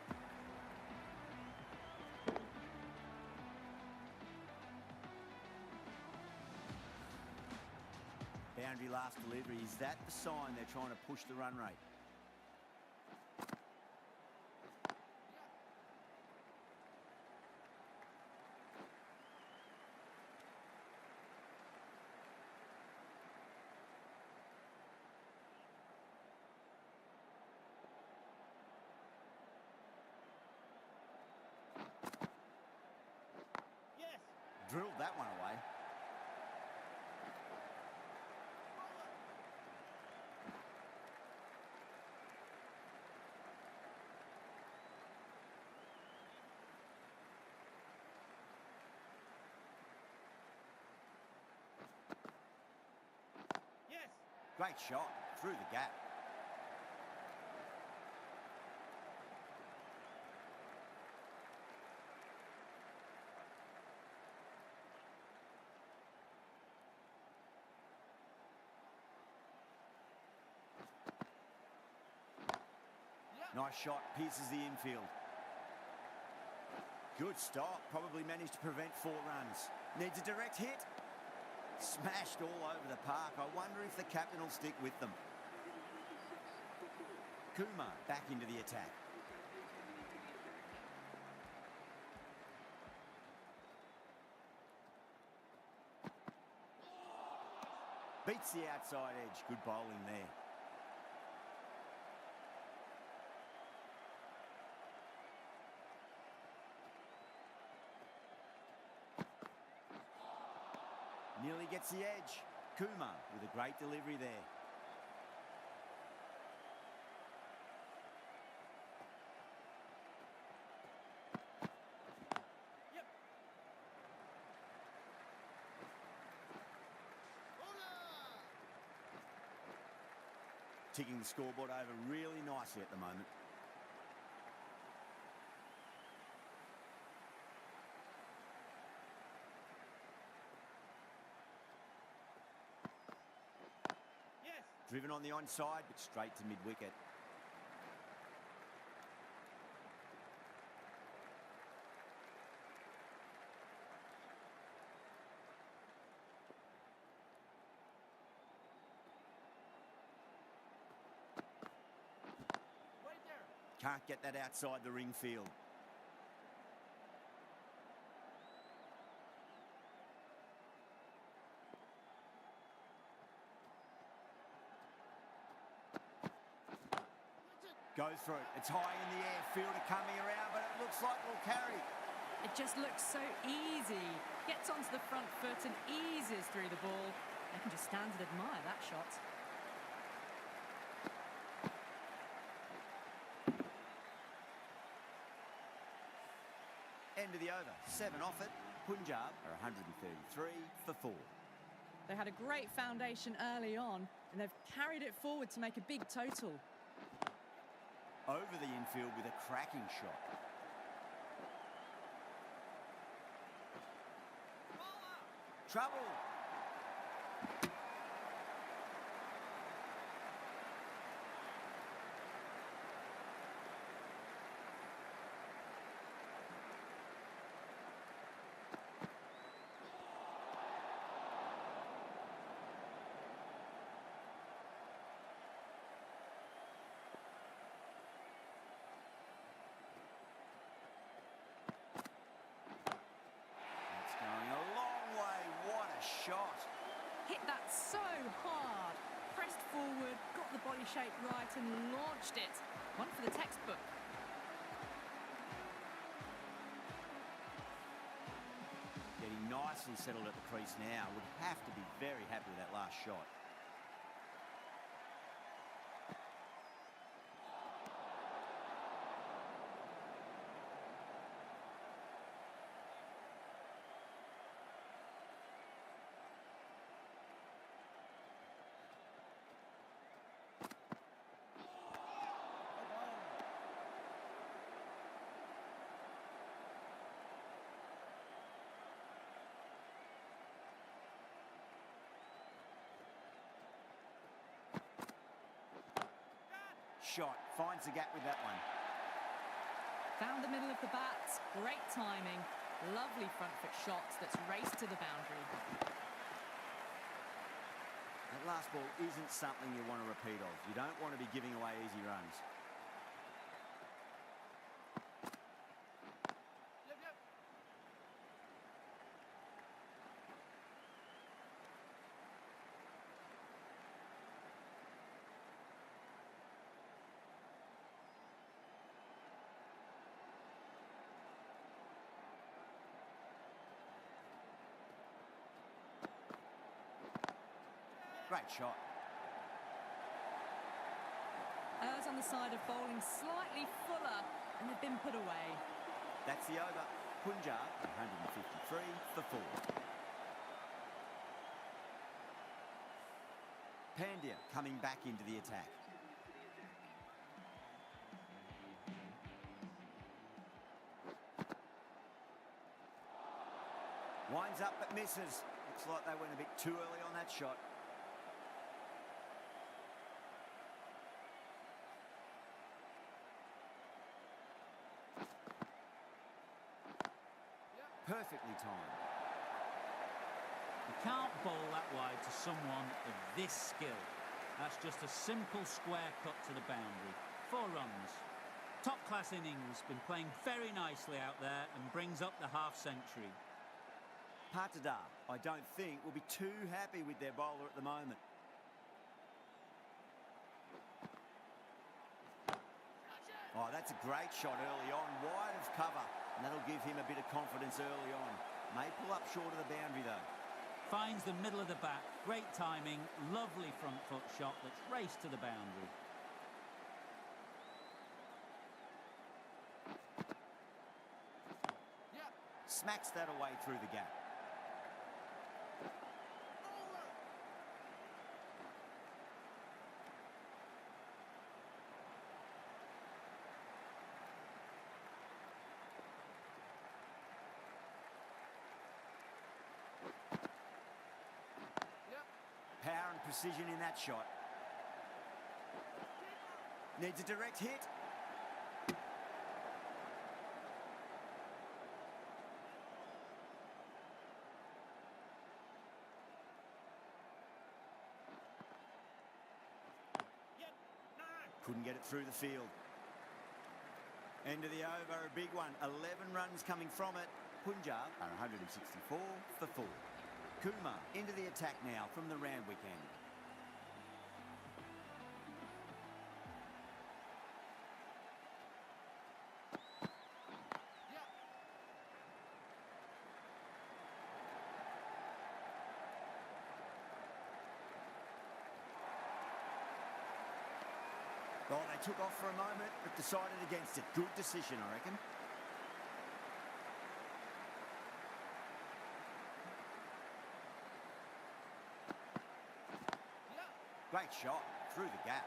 Boundary last delivery. Is that the sign they're trying to push the run rate? Drilled that one away. Great shot through the gap. Nice shot, pierces the infield. Good stop, probably managed to prevent 4 runs. Needs a direct hit. Smashed all over the park. I wonder if the captain will stick with them. Kumar back into the attack. Beats the outside edge. Good bowling there. Nearly gets the edge. Kumar with a great delivery there. Ticking the scoreboard over really nicely at the moment. Driven on the onside, but straight to mid-wicket. Can't get that outside the ring field. Goes for it. It's high in the air. Fielder coming around, but it looks like we'll carry. It just looks so easy. Gets onto the front foot and eases through the ball. They can just stand and admire that shot. End of the over. 7 off it. Punjab are 133 for 4. They had a great foundation early on, and they've carried it forward to make a big total. Over the infield with a cracking shot. Trouble. Shot. Hit that so hard. Pressed forward, got the body shape right and launched it. One for the textbook. Getting nicely settled at the crease now. Would have to be very happy with that last shot. Shot, finds the gap with that one. Found the middle of the bat, great timing, lovely front foot shot that's raced to the boundary. That last ball isn't something you want to repeat of. You don't want to be giving away easy runs. Great shot. Errs on the side of bowling slightly fuller, and they've been put away. That's the over. Punjab 153 for 4. Pandya coming back into the attack. Winds up but misses. Looks like they went a bit too early on that shot. Perfectly timed. You can't bowl that wide to someone of this skill. That's just a simple square cut to the boundary. 4 runs. Top-class innings, been playing very nicely out there and brings up the half-century. Patada, I don't think, will be too happy with their bowler at the moment. Oh, that's a great shot early on, wide of cover, and that'll give him a bit of confidence early on. May pull up short of the boundary, though. Finds the middle of the bat, great timing, lovely front foot shot that's raced to the boundary. Smacks that away through the gap. Power and precision in that shot. Needs a direct hit. Couldn't get it through the field. End of the over, a big one. 11 runs coming from it. Punjab are 164 for 4. Kumar into the attack now from the Randwick end. Oh, they took off for a moment, but decided against it. Good decision, I reckon. Great shot through the gap.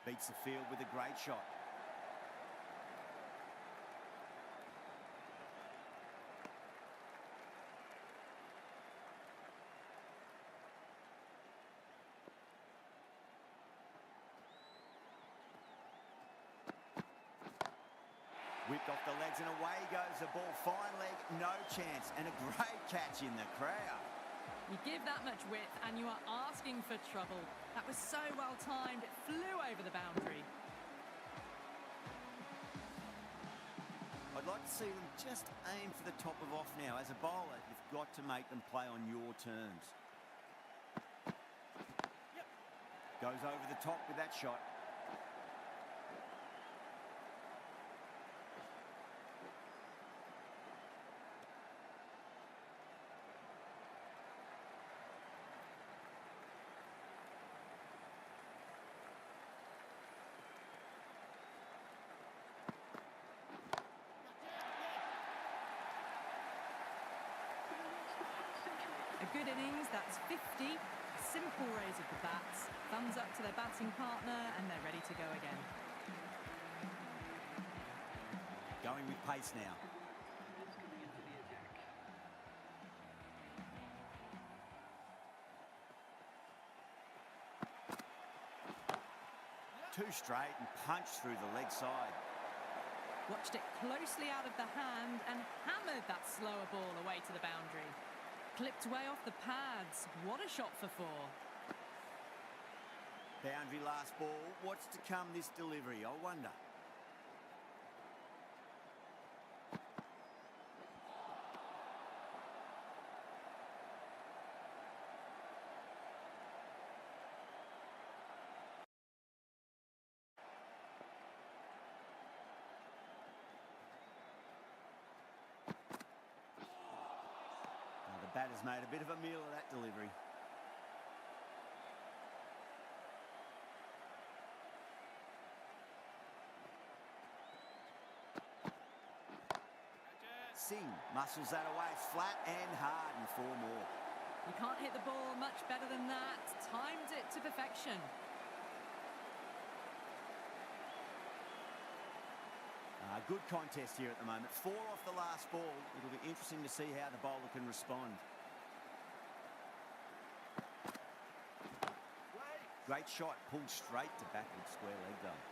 Beats the field with a great shot. Whipped off the legs and away goes the ball. Fine leg, no chance. And a great catch in the crowd. You give that much width and you are asking for trouble. That was so well timed, it flew over the boundary. I'd like to see them just aim for the top of off now. As a bowler, you've got to make them play on your terms. Goes over the top with that shot. A good innings, that's 50. Simple raise of the bats. Thumbs up to their batting partner and they're ready to go again. Going with pace now. Two straight and punched through the leg side. Watched it closely out of the hand and hammered that slower ball away to the boundary. Clipped way off the pads. What a shot for 4. Boundary last ball. What's to come this delivery, I wonder. The batter's made a bit of a meal of that delivery. Singh muscles that away flat and hard and 4 more. You can't hit the ball much better than that. Timed it to perfection. good contest here at the moment. 4 off the last ball. It'll be interesting to see how the bowler can respond. Great shot, pulled straight to backward square leg though.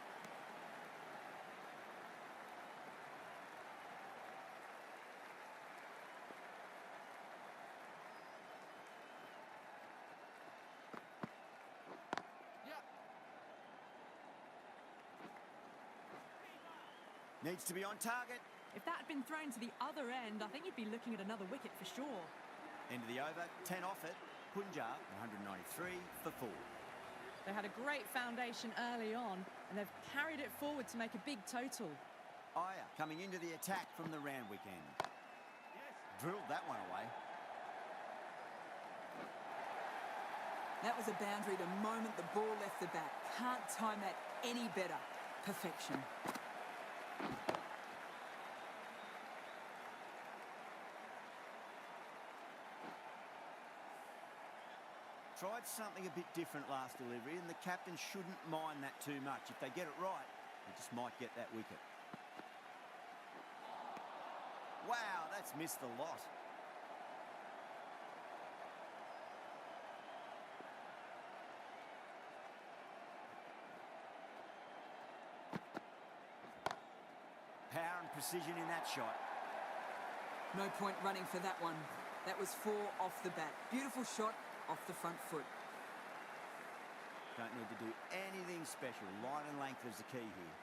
Needs to be on target. If that had been thrown to the other end, I think you'd be looking at another wicket for sure. End of the over, 10 off it. Punjab, 193 for 4. They had a great foundation early on, and they've carried it forward to make a big total. Iyer coming into the attack from the Randwick end. Drilled that one away. That was a boundary the moment the ball left the bat. Can't time that any better. Perfection. Tried something a bit different last delivery, and the captain shouldn't mind that too much. If they get it right, they just might get that wicket. Wow, that's missed the lot. Power and precision in that shot. No point running for that one. That was 4 off the bat. Beautiful shot off the front foot. Don't need to do anything special. Line and length is the key here.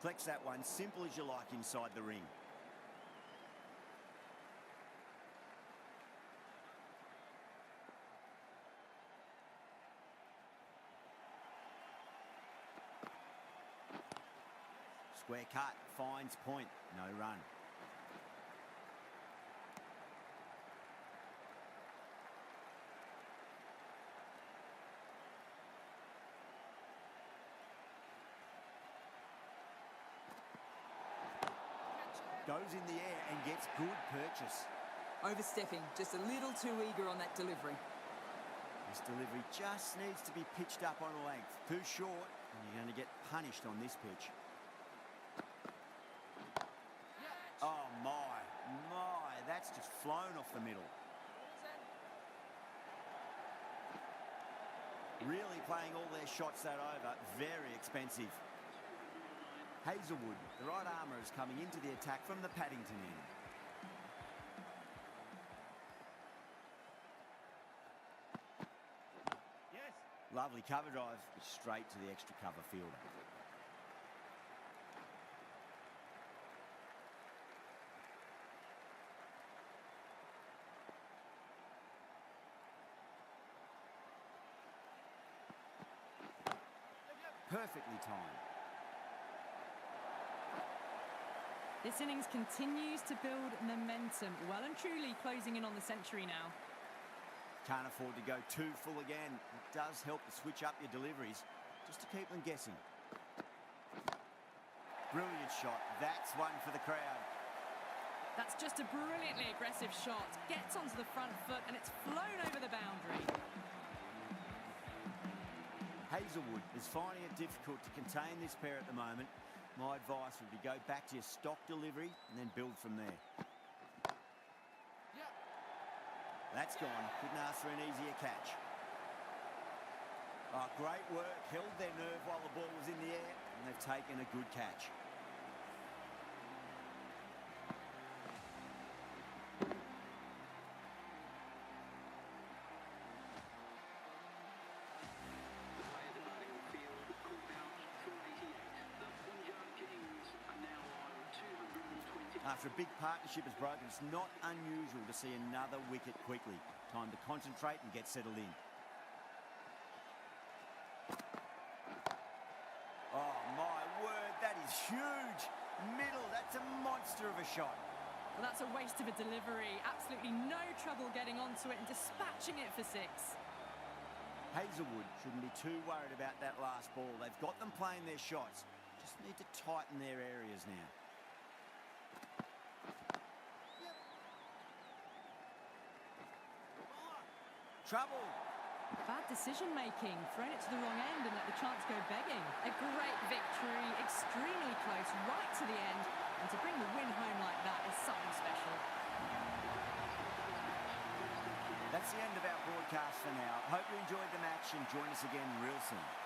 Collects that one, simple as you like inside the ring. Square cut, finds point, no run. Goes in the air and gets good purchase. Overstepping, just a little too eager on that delivery. This delivery just needs to be pitched up on length. Too short, and you're going to get punished on this pitch. Oh my, that's just flown off the middle. Really playing all their shots that over, very expensive. Hazelwood, the right armour, is coming into the attack from the Paddington end. Lovely cover drive, straight to the extra cover fielder. Perfectly timed. This innings continues to build momentum, well and truly closing in on the century now. Can't afford to go too full again. It does help to switch up your deliveries, just to keep them guessing. Brilliant shot. That's one for the crowd. That's just a brilliantly aggressive shot. Gets onto the front foot and it's flown over the boundary. Hazelwood is finding it difficult to contain this pair at the moment. My advice would be go back to your stock delivery and then build from there. That's gone. Couldn't ask for an easier catch. Oh, great work. Held their nerve while the ball was in the air, and they've taken a good catch. After a big partnership has broken, it's not unusual to see another wicket quickly. Time to concentrate and get settled in. Oh, my word, that is huge. Middle, that's a monster of a shot. Well, that's a waste of a delivery. Absolutely no trouble getting onto it and dispatching it for 6. Hazelwood shouldn't be too worried about that last ball. They've got them playing their shots. Just need to tighten their areas now. Trouble. Bad decision-making, thrown it to the wrong end and let the chance go begging. A great victory, extremely close, right to the end. And to bring the win home like that is something special. That's the end of our broadcast for now. Hope you enjoyed the match and join us again real soon.